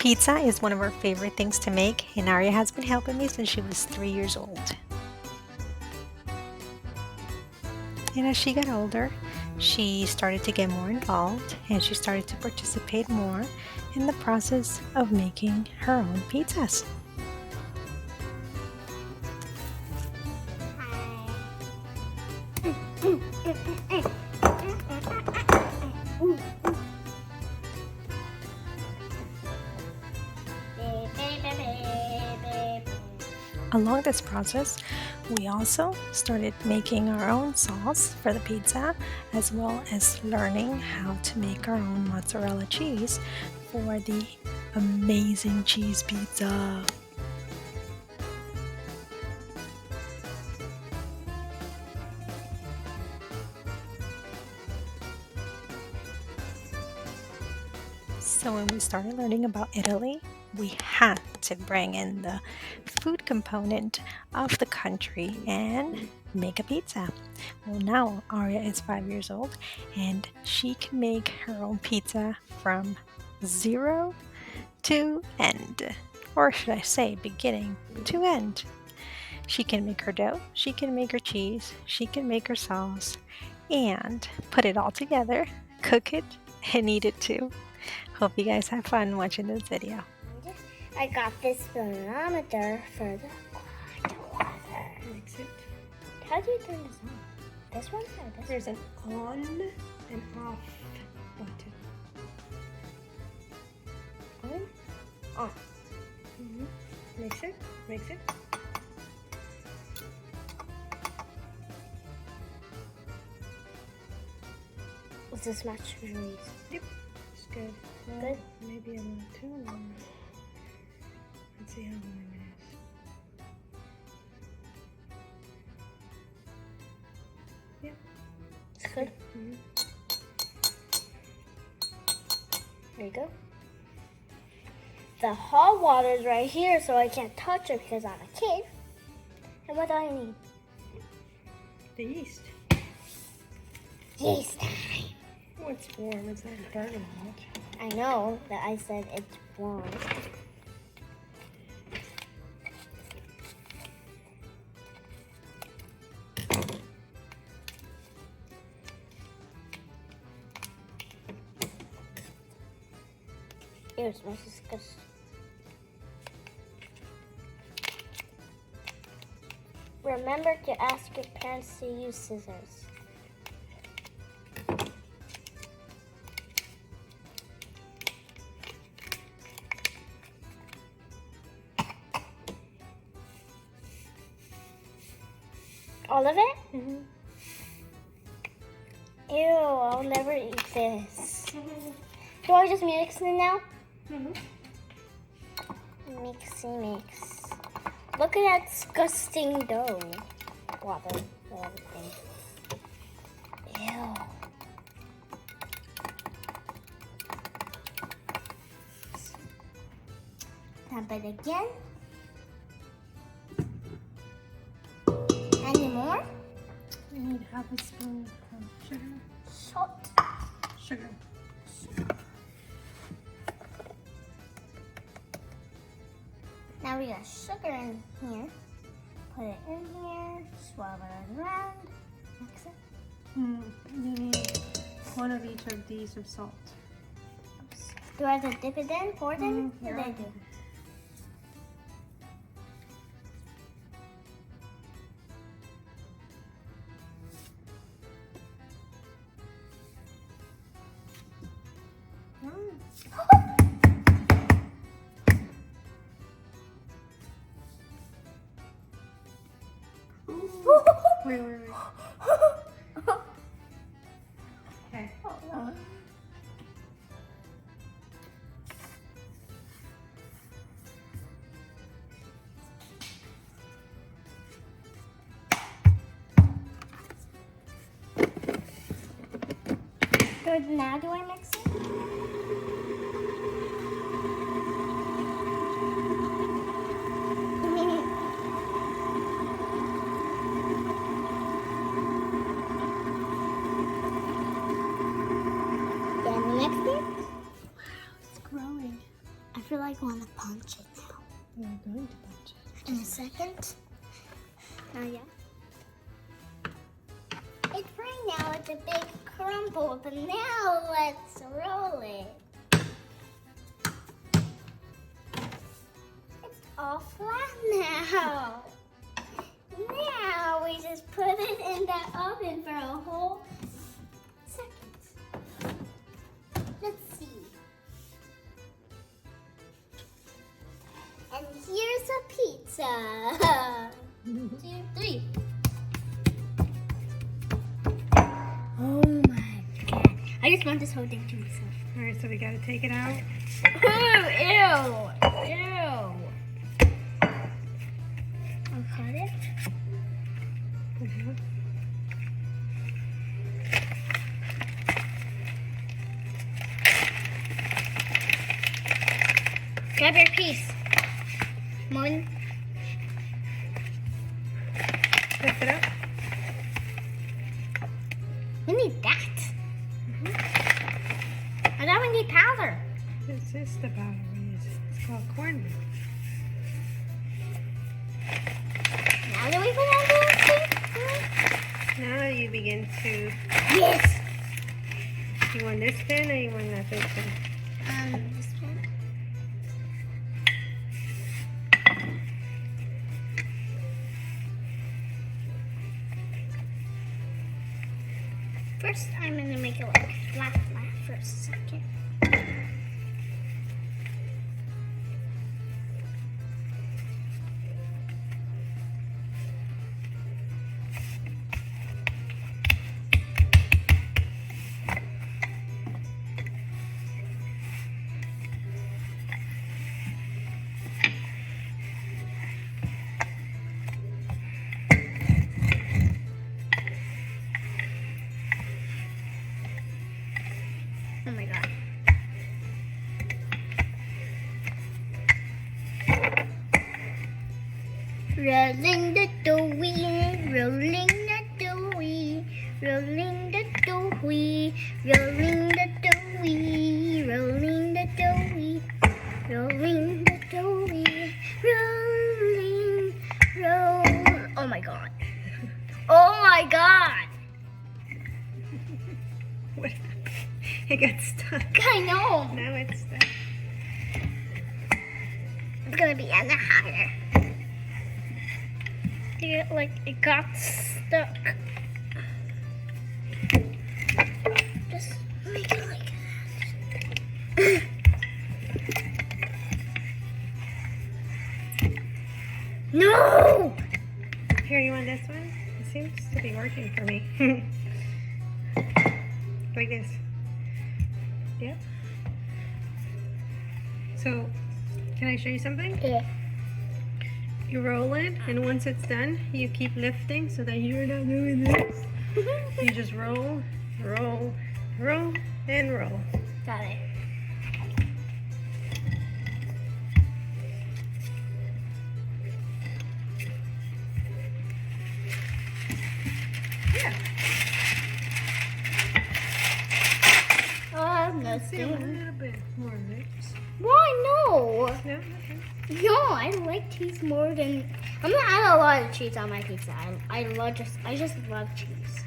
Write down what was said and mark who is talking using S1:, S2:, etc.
S1: Pizza is one of our favorite things to make, and Arya has been helping me since she was 3 years old. And as she got older, she started to get more involved and she started to participate more in the process of making her own pizzas. Along this process, we also started making our own sauce for the pizza, as well as learning how to make our own mozzarella cheese for the amazing cheese pizza. So when we started learning about Italy, we had to bring in the food component of the country and make a pizza. Well, now Arya is 5 years old and she can make her own pizza from zero to end, or should I say beginning to end. She can make her dough, she can make her cheese, she can make her sauce, and put it all together, cook it, and eat it too. Hope you guys have fun watching this video.
S2: I got this thermometer for the water.
S1: Mix it.
S2: How do you turn this on? This one or this
S1: There's an on and off button.
S2: one? On.
S1: Mix it, mix it.
S2: Is this much for me?
S1: Yep, it's good. Well,
S2: Good?
S1: Maybe a little too warm. Let's see how warm it is. Yep.
S2: It's good.
S1: Mhm.
S2: There you go. The hot water is right here, so I can't touch it because I'm a kid. And what do I need?
S1: The yeast.
S2: Yeast.
S1: Oh, it's warm. It's not burning much.
S2: I know that I said it's warm. Ew, it smells disgusting. Remember to ask your parents to use scissors. All of it?
S1: Mm-hmm.
S2: Ew, I'll never eat this. Do I just mix it now?
S1: Mm-hmm.
S2: Mixy mix. Look at that disgusting dough. Water and everything. Ew. Tap it again. Any more?
S1: You need half a spoon of sugar.
S2: Salt.
S1: Sugar.
S2: Now we got sugar in here. Put it in here. Swirl it around. Mix it.
S1: You need one of each of these of salt.
S2: Do I have to dip it in? Pour it in? What
S1: Yeah.
S2: do I do?
S1: Wait. Okay.
S2: Good. Now do I mix it?
S1: It's growing.
S2: I feel like I want to punch it now.
S1: We're going to punch it.
S2: In a second. Not yet. It's right now. It's a big crumble, but now let's roll it. It's all flat now. Now we just put it in the oven for a whole second. Let's see. And here's a pizza. 2, 3. Oh my god. I just want this whole thing to myself.
S1: All right, so we got to take it out.
S2: Ew. Ew. I'll cut it.
S1: Mhm.
S2: Grab your piece. One.
S1: Lift it up.
S2: We need that. I thought we need powder.
S1: This is the powder we use. It's called cornmeal.
S2: Now do we put on the
S1: Now you begin to.
S2: Yes.
S1: You want this pin or you want that big pin?
S2: This one. First, I'm gonna make it like flat for a second. Oh my god. Rolling the dough, rolling the dough, rolling the dough, rolling the dough, rolling the dough, rolling the dough, rolling, roll. Oh my god. Oh my god.
S1: What happened? It got stuck.
S2: I know.
S1: Now it's stuck.
S2: It's gonna be even higher. Like it got stuck. Just make it like that. No!
S1: Here, you want this one? It seems to be working for me. Like this. Yep. So, can I show you something?
S2: Yeah.
S1: You roll it, and once it's done, you keep lifting so that you're not doing this. You just roll, roll, roll, and roll.
S2: Got it.
S1: Yeah.
S2: Oh,
S1: Let's see a
S2: nothing.
S1: little bit more right?
S2: Why no?
S1: No? Okay.
S2: No, I like cheese more than. I'm gonna add a lot of cheese on my pizza. I just love cheese.